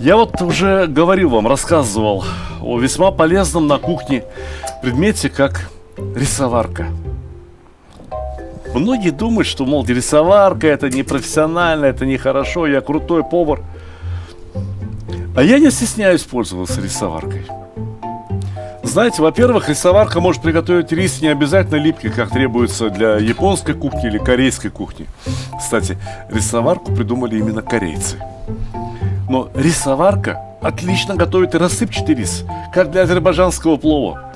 Я вот уже говорил вам, рассказывал о весьма полезном на кухне предмете, как рисоварка. Многие думают, что, мол, рисоварка это не профессионально, это нехорошо, я крутой повар. А я не стесняюсь пользоваться рисоваркой. Знаете, во-первых, рисоварка может приготовить рис не обязательно липкий, как требуется для японской кухни или корейской кухни. Кстати, рисоварку придумали именно корейцы. Но рисоварка отлично готовит и рассыпчатый рис, как для азербайджанского плова.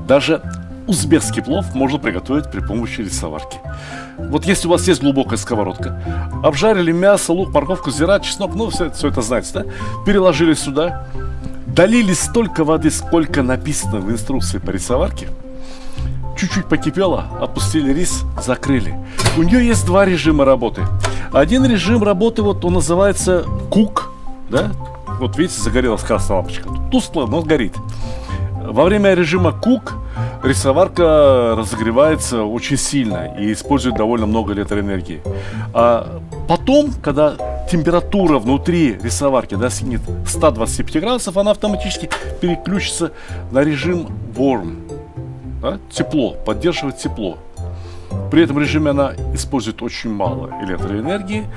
Даже узбекский плов можно приготовить при помощи рисоварки. Вот если у вас есть глубокая сковородка, обжарили мясо, лук, морковку, зира, чеснок, ну все это знаете, да? Переложили сюда, долили столько воды, сколько написано в инструкции по рисоварке, чуть-чуть покипело, опустили рис, закрыли. У нее есть два режима работы. Один режим работы, вот он называется кук, да? Вот видите, загорелась красная лампочка. Тускло, но горит. Во время режима кук рисоварка разогревается очень сильно и использует довольно много электроэнергии. А потом, когда температура внутри рисоварки достигнет 125 градусов, она автоматически переключится на режим warm, да? Тепло, поддерживает тепло. При этом режиме она использует очень мало электроэнергии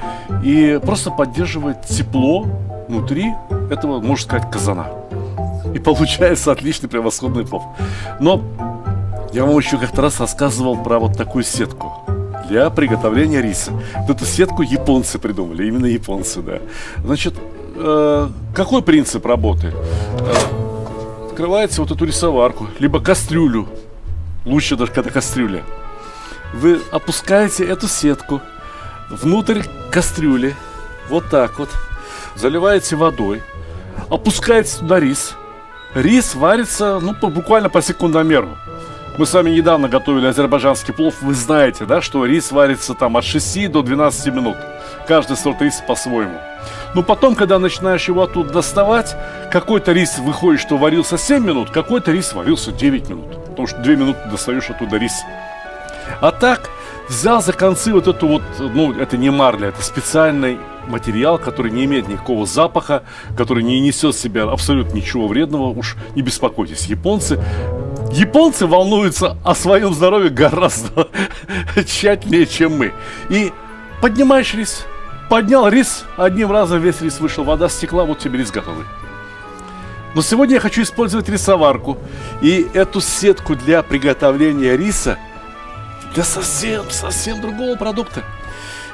и просто поддерживает тепло внутри этого, можно сказать, казана. И получается отличный превосходный плов. Но я вам еще как-то раз рассказывал про вот такую сетку для приготовления риса. Вот эту сетку японцы придумали, именно японцы, да. Значит, какой принцип работы? Открываете вот эту рисоварку, либо кастрюлю, лучше даже когда кастрюля. Вы опускаете эту сетку внутрь кастрюли, вот так вот, заливаете водой, опускаете туда рис. Рис варится, ну, буквально по секундомеру. Мы с вами недавно готовили азербайджанский плов. Вы знаете, да, что рис варится там от 6 до 12 минут. Каждый сорт риса по-своему. Но потом, когда начинаешь его оттуда доставать, какой-то рис выходит, что варился 7 минут, какой-то рис варился 9 минут. Потому что 2 минуты достаешь оттуда рис. А так, взял за концы вот эту вот, ну, это не марля, это специальный материал, который не имеет никакого запаха, который не несет в себе абсолютно ничего вредного. Уж не беспокойтесь, японцы волнуются о своем здоровье гораздо тщательнее, чем мы. И поднимаешь рис, поднял рис, одним разом весь рис вышел, вода стекла, вот тебе рис готовый. Но сегодня я хочу использовать рисоварку и эту сетку для приготовления риса для совсем другого продукта.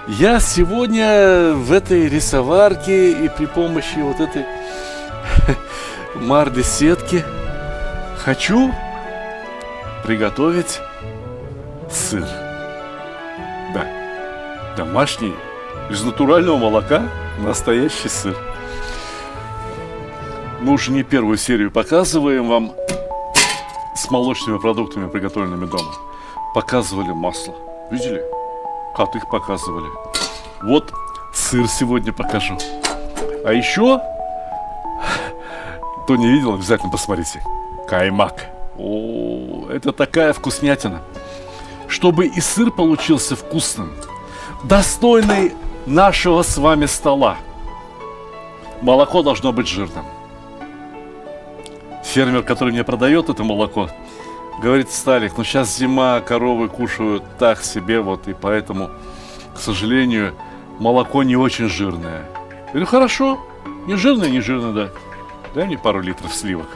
Я сегодня в этой рисоварке и при помощи вот этой марли сетки хочу приготовить сыр. Да, домашний, из натурального молока, настоящий сыр. Мы уже не первую серию показываем вам с молочными продуктами, приготовленными дома. Показывали масло. Видели? Как их показывали. Вот сыр сегодня покажу. А еще, кто не видел, обязательно посмотрите. Каймак. О, это такая вкуснятина. Чтобы и сыр получился вкусным, достойный нашего с вами стола, молоко должно быть жирным. Фермер, который мне продает это молоко, говорит: Сталик, ну сейчас зима, коровы кушают так себе, вот, и поэтому, к сожалению, молоко не очень жирное. Я говорю: хорошо, не жирное, да. Дай мне пару литров сливок.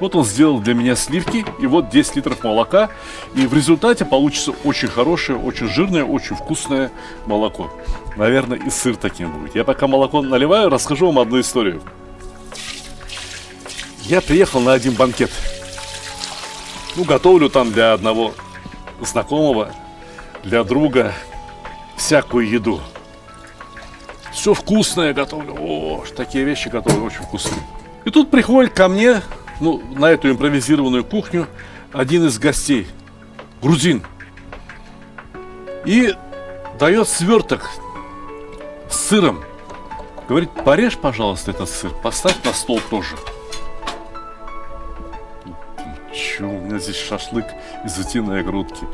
Вот он сделал для меня сливки, и вот 10 литров молока, и в результате получится очень хорошее, очень жирное, очень вкусное молоко. Наверное, и сыр таким будет. Я пока молоко наливаю, расскажу вам одну историю. Я приехал на один банкет. Ну, готовлю там для одного знакомого, для друга всякую еду. Все вкусное готовлю. О, такие вещи готовлю очень вкусные. И тут приходит ко мне, ну, на эту импровизированную кухню один из гостей, грузин, и дает сверток с сыром. Говорит: порежь, пожалуйста, этот сыр, поставь на стол тоже. Чё, у меня здесь шашлык из утиной грудки,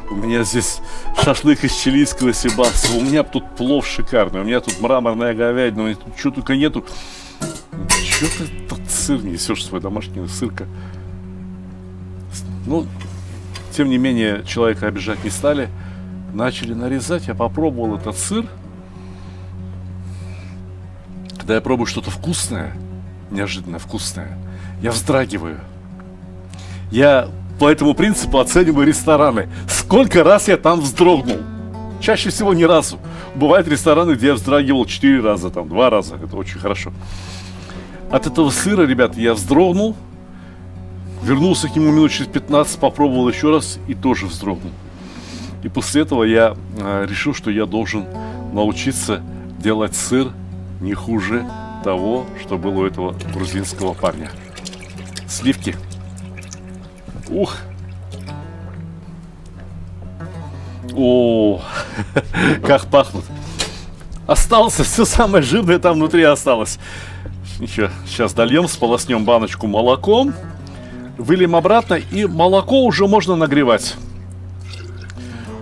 у меня здесь шашлык из чилийского сибаса, у меня тут плов шикарный, у меня тут мраморная говядина, у меня тут чего только нету. что ты тут сыр несешь, свой домашний сырка? Ну, тем не менее, человека обижать не стали. Начали нарезать, я попробовал этот сыр. Когда я пробую что-то вкусное, неожиданно вкусное, я вздрагиваю. Я по этому принципу оцениваю рестораны. Сколько раз я там вздрогнул? Чаще всего ни разу. Бывают рестораны, где я вздрагивал 4 раза, там 2 раза. Это очень хорошо. От этого сыра, ребят, я вздрогнул. Вернулся к нему минут через 15, попробовал еще раз и тоже вздрогнул. И после этого я решил, что я должен научиться делать сыр не хуже того, что было у этого грузинского парня. Сливки. Ух! О, как пахнут. Осталось все самое жирное там внутри осталось. Ничего, сейчас дольем, сполоснем баночку молоком. Выльем обратно, и молоко уже можно нагревать.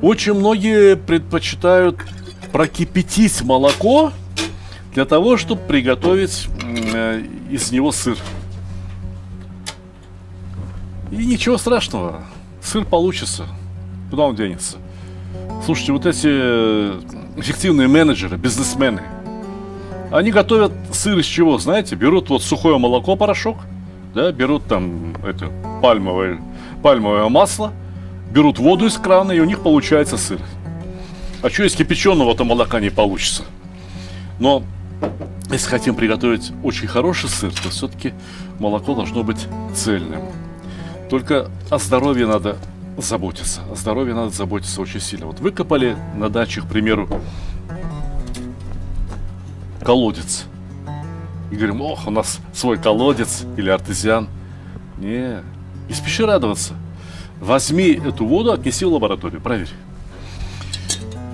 Очень многие предпочитают прокипятить молоко для того, чтобы приготовить из него сыр. И ничего страшного, сыр получится. Куда он денется? Слушайте, вот эти эффективные менеджеры, бизнесмены, они готовят сыр из чего, знаете? Берут вот сухое молоко, порошок, да, берут там это пальмовое масло, берут воду из крана, и у них получается сыр. А что из кипяченого-то молока не получится? Но если хотим приготовить очень хороший сыр, то все-таки молоко должно быть цельным. Только о здоровье надо заботиться. О здоровье надо заботиться очень сильно. Вот выкопали на даче, к примеру, колодец. И говорим, ох, у нас свой колодец или артезиан. Не спеши радоваться. Возьми эту воду, отнеси в лабораторию, проверь.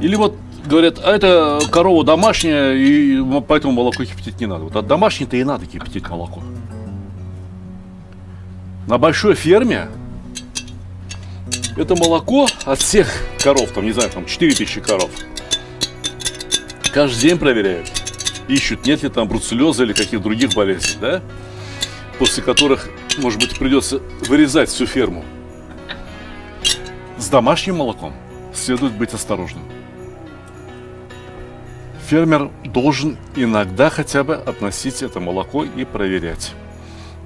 Или вот говорят, а это корова домашняя, и поэтому молоко кипятить не надо. Вот от домашней-то и надо кипятить молоко. На большой ферме это молоко от всех коров, там, не знаю, там 4000 коров, каждый день проверяют. Ищут, нет ли там бруцеллеза или каких других болезней, да? После которых, может быть, придется вырезать всю ферму. С домашним молоком следует быть осторожным. Фермер должен иногда хотя бы относить это молоко и проверять,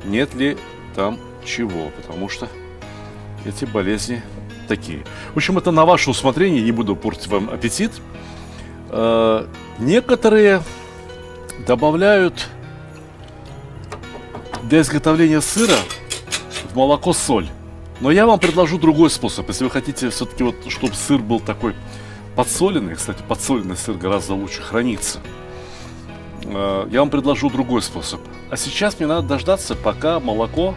нет ли там чего, потому что эти болезни такие. В общем, это на ваше усмотрение, не буду портить вам аппетит. Некоторые добавляют для изготовления сыра в молоко соль. Но я вам предложу другой способ. Если вы хотите все-таки, вот, чтобы сыр был такой подсоленный, кстати, подсоленный сыр гораздо лучше хранится, я вам предложу другой способ. А сейчас мне надо дождаться, пока молоко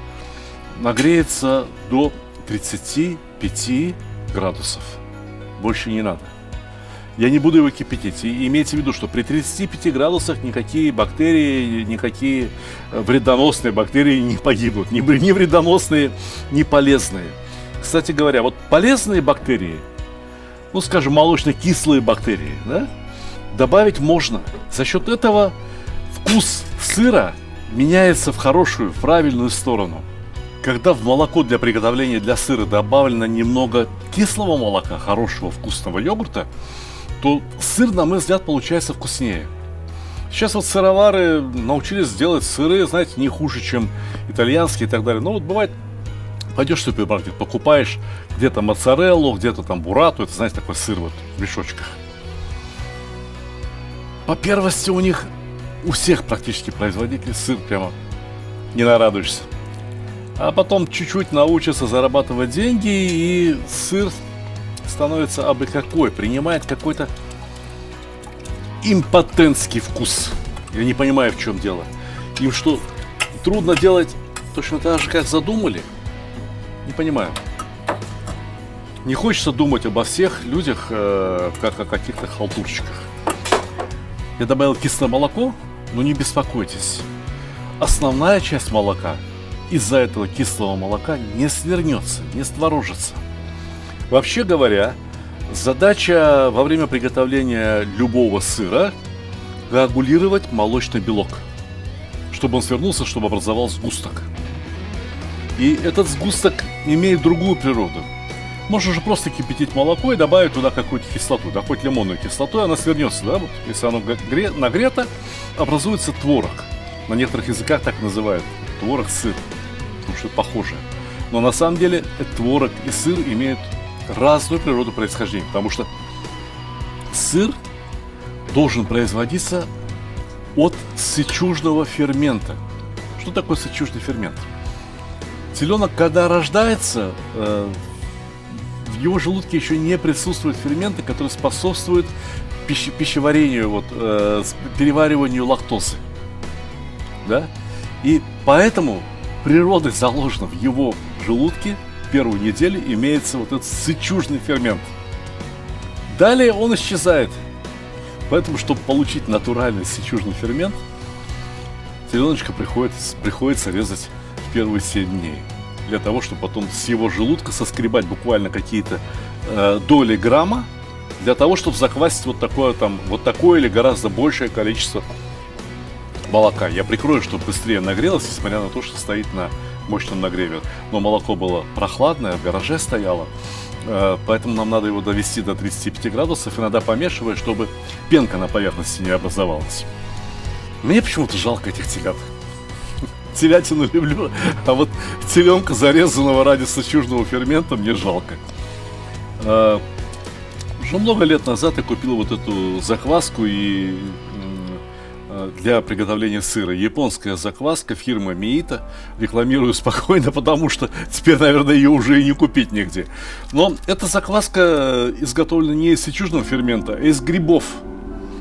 нагреется до 35 градусов. Больше не надо. Я не буду его кипятить. И имейте в виду, что при 35 градусах никакие бактерии, никакие вредоносные бактерии не погибнут. Ни вредоносные, ни полезные. Кстати говоря, вот полезные бактерии, ну, скажем, молочно-кислые бактерии, да, добавить можно. За счет этого вкус сыра меняется в хорошую, в правильную сторону. Когда в молоко для приготовления для сыра добавлено немного кислого молока, хорошего вкусного йогурта, то сыр, на мой взгляд, получается вкуснее. Сейчас вот сыровары научились делать сыры, знаете, не хуже, чем итальянские и так далее. Но вот бывает, пойдешь в супермаркет, покупаешь где-то моцареллу, где-то там бурату, это, знаете, такой сыр вот в мешочках. По первости у них, у всех практически производителей, сыр прямо не нарадуешься. А потом чуть-чуть научатся зарабатывать деньги, и сыр становится абы какой, принимает какой-то импотентский вкус. Я не понимаю, в чем дело. Им что, трудно делать точно так же, как задумали? Не понимаю. Не хочется думать обо всех людях, как о каких-то халтурщиках. Я добавил кислое молоко, но не беспокойтесь. Основная часть молока из-за этого кислого молока не свернется, не створожится. Вообще говоря, задача во время приготовления любого сыра коагулировать молочный белок, чтобы он свернулся, чтобы образовал сгусток. И этот сгусток имеет другую природу. Можно же просто кипятить молоко и добавить туда какую-то кислоту, да хоть лимонную кислоту, и она свернется, да, вот, если оно нагрето, образуется творог. На некоторых языках так называют творог-сыр, потому что похоже. Но на самом деле творог и сыр имеют разную природу происхождения, потому что сыр должен производиться от сычужного фермента. Что такое сычужный фермент? Теленок, когда рождается, в его желудке еще не присутствуют ферменты, которые способствуют пищеварению, перевариванию лактозы. Да? И поэтому природой заложено в его желудке первую неделю имеется вот этот сычужный фермент. Далее он исчезает. Поэтому, чтобы получить натуральный сычужный фермент, теленочка приходится резать в первые 7 дней. Для того, чтобы потом с его желудка соскребать буквально какие-то доли грамма, для того, чтобы заквасить вот такое или гораздо большее количество молока. Я прикрою, чтобы быстрее нагрелось, несмотря на то, что стоит на мощном нагреве. Но молоко было прохладное, в гараже стояло. Поэтому нам надо его довести до 35 градусов, иногда помешивая, чтобы пенка на поверхности не образовалась. Мне почему-то жалко этих телят. Телятину люблю, а вот теленка, зарезанного ради сычужного фермента, мне жалко. Уже много лет назад я купил вот эту закваску для приготовления сыра. Японская закваска фирмы Миита. Рекламирую спокойно, потому что теперь, наверное, ее уже и не купить нигде. Но эта закваска изготовлена не из сычужного фермента, а из грибов.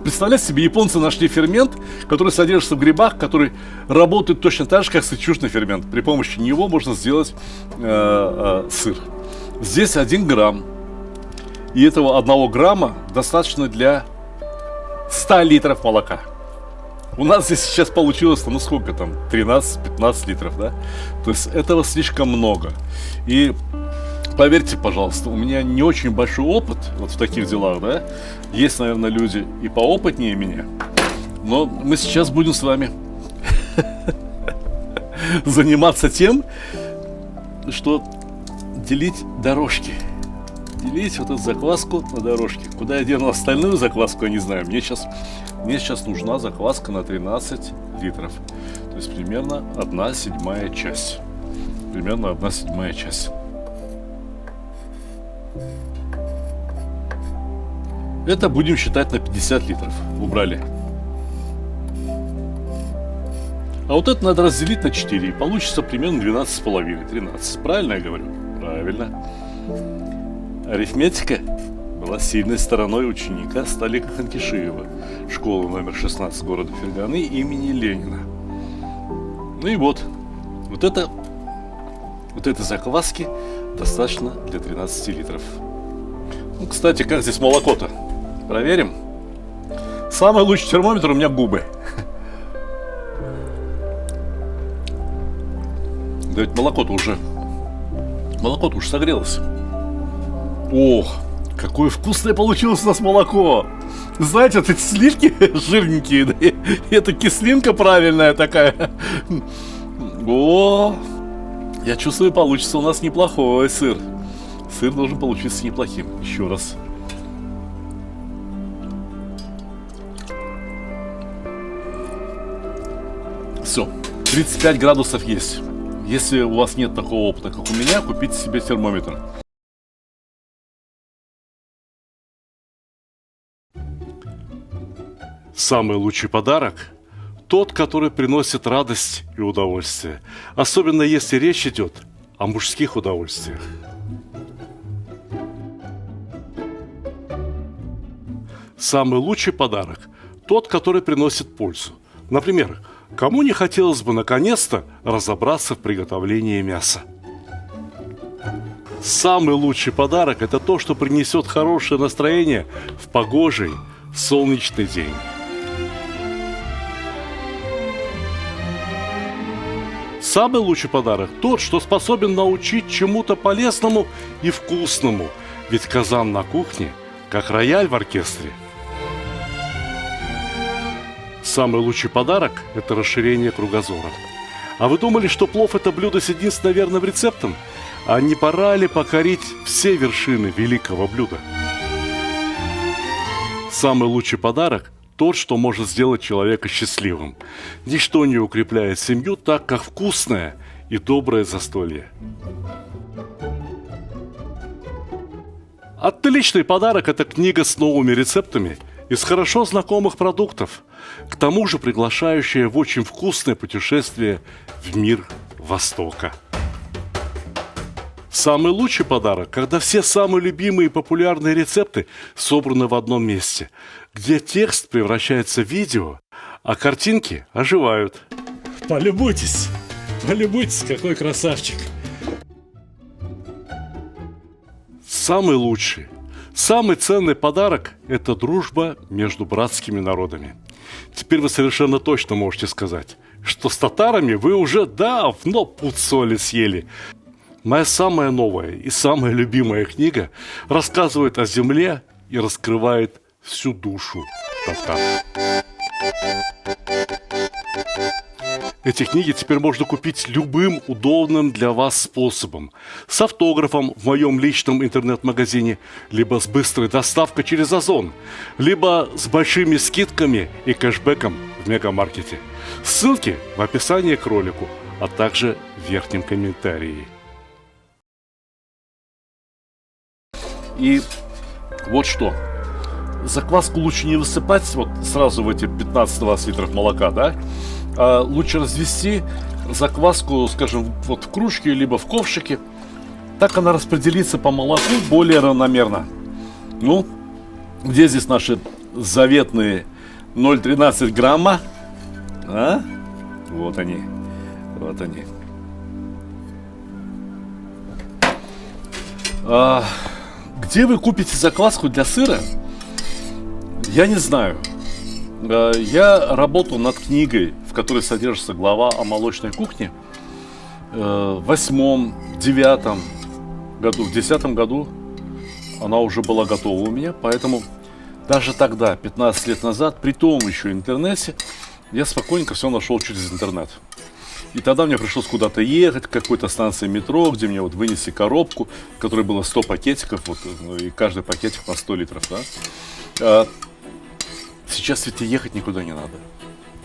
Представляете себе, японцы нашли фермент, который содержится в грибах, который работает точно так же, как сычужный фермент. При помощи него можно сделать сыр. Здесь 1 грамм. И этого 1 грамма достаточно для 100 литров молока. У нас здесь сейчас получилось, 13-15 литров, да? То есть этого слишком много. И поверьте, пожалуйста, у меня не очень большой опыт вот в таких делах, да? Есть, наверное, люди и поопытнее меня. Но мы сейчас будем с вами заниматься тем, что делить дорожки. Делить вот эту закваску на дорожки. Куда я дену остальную закваску, я не знаю. Мне сейчас нужна закваска на 13 литров. То есть примерно 1/7 часть. Примерно 1/7 часть. Это будем считать на 50 литров. Убрали. А вот это надо разделить на 4. И получится примерно 12,5. 13. Правильно я говорю? Правильно. Арифметика была сильной стороной ученика Сталика Ханкишиева, школы номер 16 города Ферганы имени Ленина. Ну и вот этой закваски достаточно для 13 литров. Ну, кстати, как здесь молоко-то? Проверим. Самый лучший термометр у меня губы. Да ведь молоко-то уже согрелось. Ох, какое вкусное получилось у нас молоко! Знаете, вот эти сливки жирненькие, да, и это кислинка правильная такая. О, я чувствую, получится у нас неплохой сыр. Сыр должен получиться неплохим. Еще раз. Все, 35 градусов есть. Если у вас нет такого опыта, как у меня, купите себе термометр. Самый лучший подарок – тот, который приносит радость и удовольствие. Особенно если речь идет о мужских удовольствиях. Самый лучший подарок – тот, который приносит пользу. Например, кому не хотелось бы наконец-то разобраться в приготовлении мяса? Самый лучший подарок – это то, что принесет хорошее настроение в погожий, солнечный день. Самый лучший подарок – тот, что способен научить чему-то полезному и вкусному. Ведь казан на кухне, как рояль в оркестре. Самый лучший подарок – это расширение кругозора. А вы думали, что плов – это блюдо с единственно верным рецептом? А не пора ли покорить все вершины великого блюда? Самый лучший подарок – тот, что может сделать человека счастливым. Ничто не укрепляет семью так, как вкусное и доброе застолье. Отличный подарок – это книга с новыми рецептами из хорошо знакомых продуктов, к тому же приглашающая в очень вкусное путешествие в мир Востока. Самый лучший подарок, когда все самые любимые и популярные рецепты собраны в одном месте, где текст превращается в видео, а картинки оживают. Полюбуйтесь, какой красавчик. Самый лучший, самый ценный подарок – это дружба между братскими народами. Теперь вы совершенно точно можете сказать, что с татарами вы уже давно пуд соли съели. Моя самая новая и самая любимая книга рассказывает о земле и раскрывает всю душу татар. Эти книги теперь можно купить любым удобным для вас способом. С автографом в моем личном интернет-магазине, либо с быстрой доставкой через Озон, либо с большими скидками и кэшбэком в мегамаркете. Ссылки в описании к ролику, а также в верхнем комментарии. И вот что. Закваску лучше не высыпать вот сразу в эти 15-20 литров молока, да? А лучше развести закваску, скажем, вот в кружке, либо в ковшике. Так она распределится по молоку более равномерно. Ну, где здесь наши заветные 0,13 грамма? А? Вот они. Вот они. Где вы купите закваску для сыра? Я не знаю. Я работал над книгой, в которой содержится глава о молочной кухне. В 8-м, 9-м году, в 10-м году она уже была готова у меня. Поэтому даже тогда, 15 лет назад, при том еще интернете, я спокойненько все нашел через интернет. И тогда мне пришлось куда-то ехать, к какой-то станции метро, где мне вот вынесли коробку, в которой было 100 пакетиков, вот, и каждый пакетик по 100 литров, да? Сейчас ведь и ехать никуда не надо.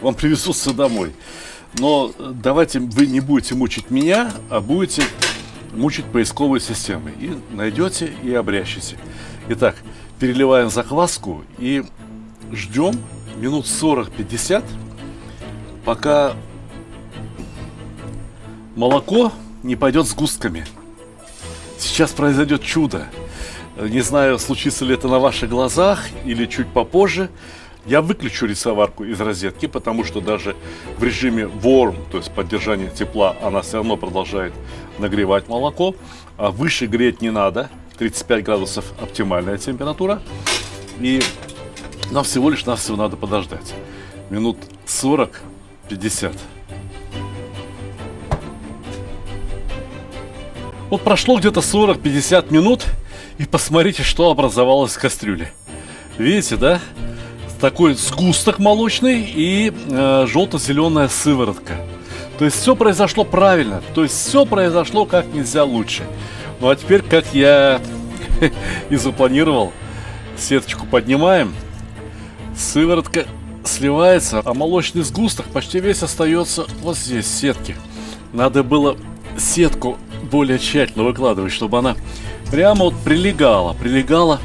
Вам привезут все домой. Но давайте вы не будете мучить меня, а будете мучить поисковые системы. И найдете, и обрящите. Итак, переливаем закваску и ждем минут 40-50, пока молоко не пойдет сгустками. Сейчас произойдет чудо. Не знаю, случится ли это на ваших глазах или чуть попозже. Я выключу рисоварку из розетки, потому что даже в режиме warm, то есть поддержание тепла, она все равно продолжает нагревать молоко. А выше греть не надо. 35 градусов оптимальная температура. И нам всего лишь навсего надо подождать. Минут 40-50. Вот прошло где-то 40-50 минут, и посмотрите, что образовалось в кастрюле. Видите, да? Такой сгусток молочный и желто-зеленая сыворотка. То есть все произошло правильно. То есть все произошло как нельзя лучше. Ну а теперь, как я и запланировал, сеточку поднимаем. Сыворотка сливается, а молочный сгусток почти весь остается вот здесь, в сетке. Надо было сетку более тщательно выкладывать, чтобы она прямо вот прилегала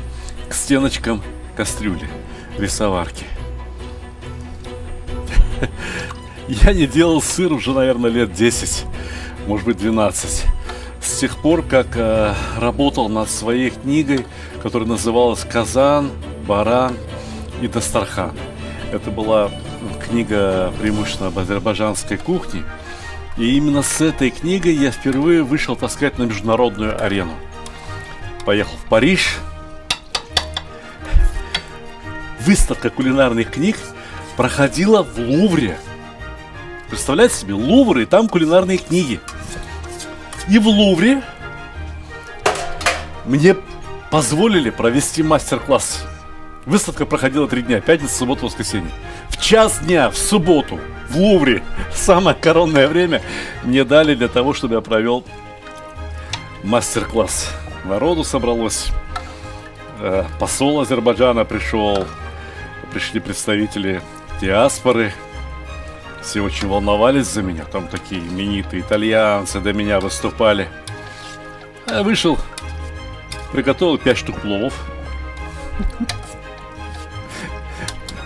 к стеночкам кастрюли, рисоварки. Я не делал сыр уже, наверное, лет 10, может быть 12. С тех пор, как работал над своей книгой, которая называлась «Казан, баран и Дастархан». Это была книга преимущественно об азербайджанской кухне. И именно с этой книгой я впервые вышел, так сказать, на международную арену. Поехал в Париж. Выставка кулинарных книг проходила в Лувре. Представляете себе, Лувр, и там кулинарные книги. И в Лувре мне позволили провести мастер-класс. Выставка проходила 3 дня, пятница, суббота, воскресенье. В час дня, в субботу, в Лувре, самое коронное время, мне дали для того, чтобы я провел мастер-класс. Народу собралось, посол Азербайджана пришел, пришли представители диаспоры. Все очень волновались за меня, там такие именитые итальянцы до меня выступали. Я вышел, приготовил 5 штук пловов.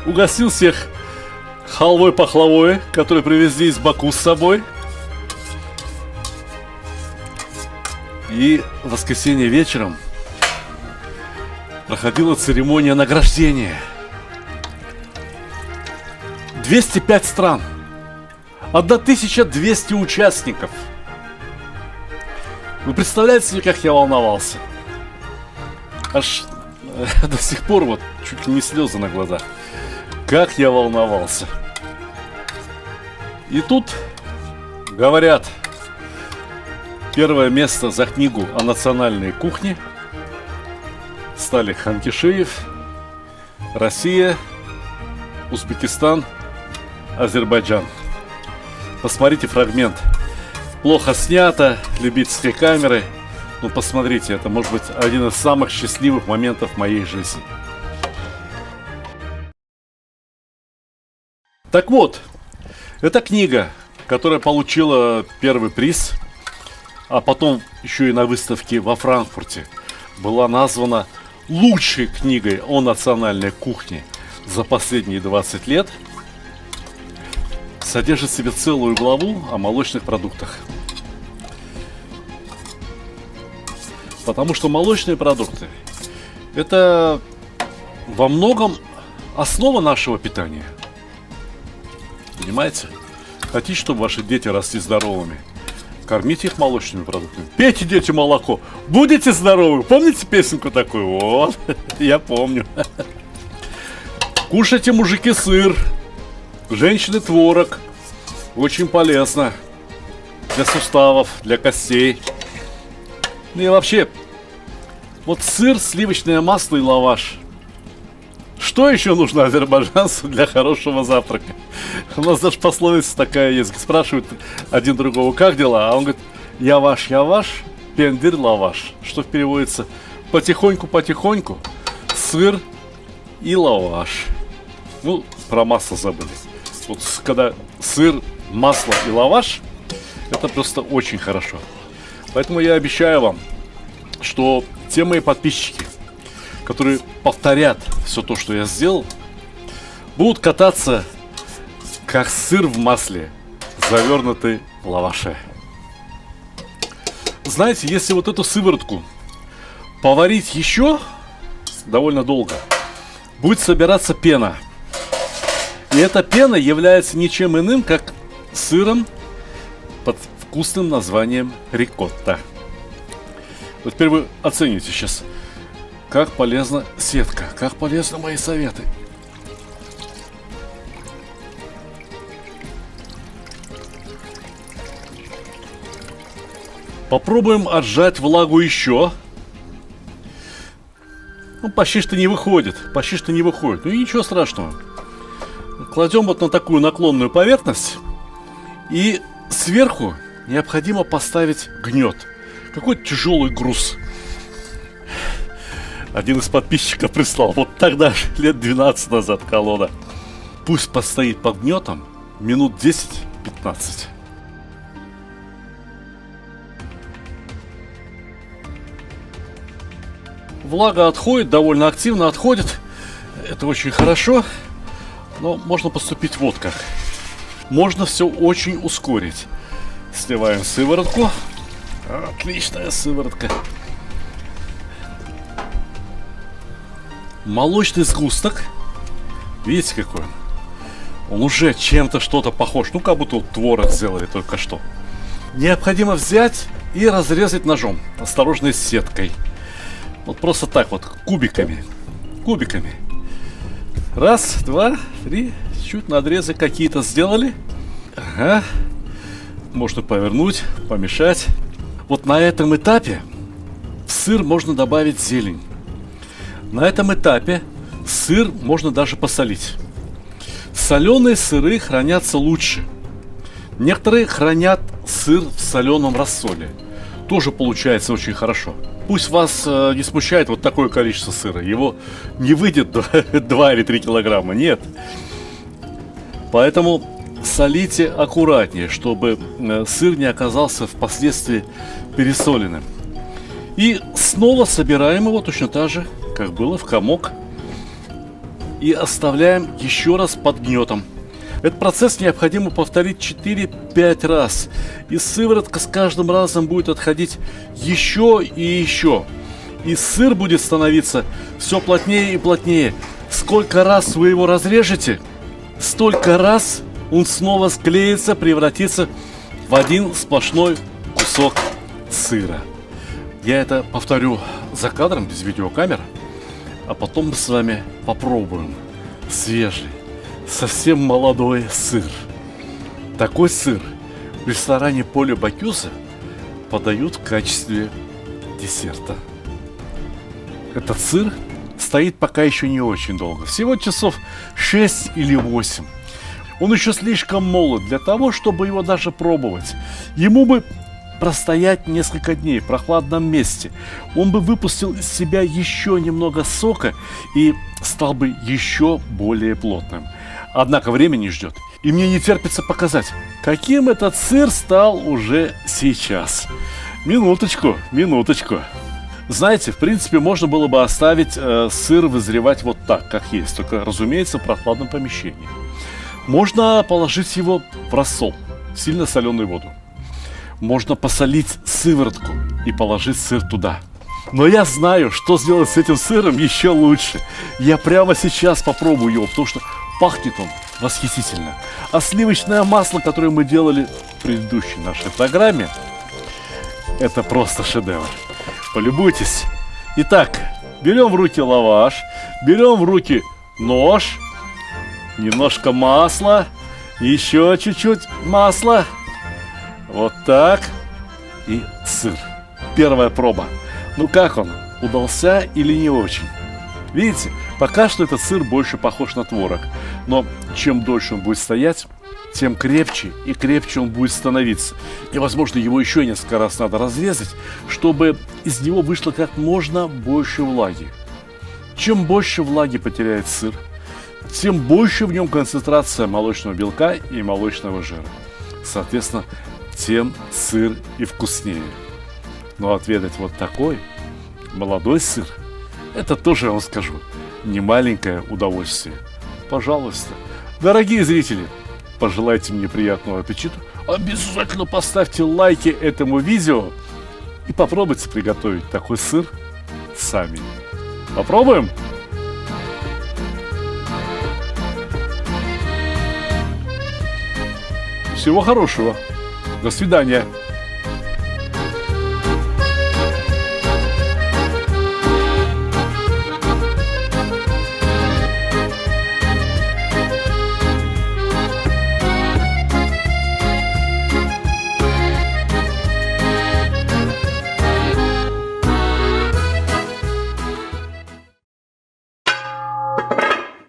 Угостил всех халвой-пахлавой, который привезли из Баку с собой. И в воскресенье вечером проходила церемония награждения. 205 стран. 1200 участников. Вы представляете себе, как я волновался? Аж до сих пор вот чуть ли не слезы на глазах. Как я волновался. И тут говорят, первое место за книгу о национальной кухне стали Ханкишиев, Россия, Узбекистан, Азербайджан. Посмотрите фрагмент. Плохо снято, любительской камеры. Ну посмотрите, это может быть один из самых счастливых моментов моей жизни. Так вот, эта книга, которая получила первый приз, а потом еще и на выставке во Франкфурте, была названа лучшей книгой о национальной кухне за последние 20 лет, содержит в себе целую главу о молочных продуктах. Потому что молочные продукты – это во многом основа нашего питания. Понимаете? Хотите, чтобы ваши дети росли здоровыми? Кормите их молочными продуктами. Пейте, дети, молоко. Будете здоровы. Помните песенку такую? Вот, я помню. Кушайте, мужики, сыр. Женщины, творог. Очень полезно. Для суставов, для костей. Ну и вообще, вот сыр, сливочное масло и лаваш. Что еще нужно азербайджанцу для хорошего завтрака? У нас даже пословица такая есть. Спрашивают один другого, как дела? А он говорит, я ваш, пендир лаваш. Что переводится потихоньку, сыр и лаваш. Ну, про масло забыли. Вот когда сыр, масло и лаваш, это просто очень хорошо. Поэтому я обещаю вам, что те мои подписчики, которые повторят все то, что я сделал, будут кататься как сыр в масле, завернутый в лаваше. Знаете, если вот эту сыворотку поварить еще довольно долго, будет собираться пена. И эта пена является ничем иным, как сыром под вкусным названием рикотта. Вот теперь вы оцените сейчас, как полезна сетка, как полезны мои советы. Попробуем отжать влагу еще. Ну, почти что не выходит. Ну и ничего страшного. Кладем вот на такую наклонную поверхность. И сверху необходимо поставить гнет. Какой-то тяжелый груз. Один из подписчиков прислал. Вот тогда, лет 12 назад, колода. Пусть постоит под гнетом минут 10-15. Влага отходит, довольно активно отходит. Это очень хорошо. Но можно поступить вот как. Можно все очень ускорить. Сливаем сыворотку. Отличная сыворотка. Молочный сгусток. Видите, какой он? Он уже чем-то что-то похож. Ну, как будто вот творог сделали только что. Необходимо взять и разрезать ножом. Осторожно, с сеткой. Вот просто так вот, кубиками. Кубиками. Раз, два, три. Чуть надрезы какие-то сделали. Ага. Можно повернуть, помешать. Вот на этом этапе в сыр можно добавить зелень. На этом этапе Сыр можно даже посолить. Соленые сыры хранятся лучше. Некоторые хранят сыр в соленом рассоле. Тоже получается очень хорошо. Пусть вас не смущает вот такое количество сыра. Его не выйдет 2 или 3 килограмма. Нет. Поэтому солите аккуратнее, чтобы сыр не оказался впоследствии пересоленным. И снова собираем его точно так же, как было, в комок. И оставляем еще раз под гнетом. Этот процесс необходимо повторить 4-5 раз. И сыворотка с каждым разом будет отходить еще и еще. И сыр будет становиться все плотнее и плотнее. Сколько раз вы его разрежете, столько раз он снова склеится, превратится в один сплошной кусок сыра. Я это повторю за кадром, без видеокамеры. А потом мы с вами попробуем свежий, совсем молодой сыр. Такой сыр в ресторане Поле Бакюза подают в качестве десерта. Этот сыр стоит пока еще не очень долго, всего часов 6 или 8. Он еще слишком молод для того, чтобы его даже пробовать. Ему бы простоять несколько дней в прохладном месте. Он бы выпустил из себя еще немного сока и стал бы еще более плотным. Однако время не ждет. И мне не терпится показать, каким этот сыр стал уже сейчас. Минуточку. Знаете, в принципе, можно было бы оставить сыр вызревать вот так, как есть. Только, разумеется, в прохладном помещении. Можно положить его в рассол, в сильно соленую воду. Можно посолить сыворотку и положить сыр туда. Но я знаю, что сделать с этим сыром еще лучше. Я прямо сейчас попробую его, потому что пахнет он восхитительно. А сливочное масло, которое мы делали в предыдущей нашей программе, это просто шедевр. Полюбуйтесь. Итак, берем в руки лаваш, берем в руки нож, немножко масла, еще чуть-чуть масла. Вот так. И сыр. Первая проба. Ну как он? Удался или не очень? Видите, пока что этот сыр больше похож на творог. Но чем дольше он будет стоять, тем крепче и крепче он будет становиться. И, возможно, его еще несколько раз надо разрезать, чтобы из него вышло как можно больше влаги. Чем больше влаги потеряет сыр, тем больше в нем концентрация молочного белка и молочного жира. Соответственно, тем сыр и вкуснее. Но отведать вот такой молодой сыр, это тоже, я вам скажу, не маленькое удовольствие. Пожалуйста, дорогие зрители, пожелайте мне приятного аппетита. Обязательно поставьте лайки этому видео и попробуйте приготовить такой сыр сами. Попробуем? Всего хорошего. До свидания.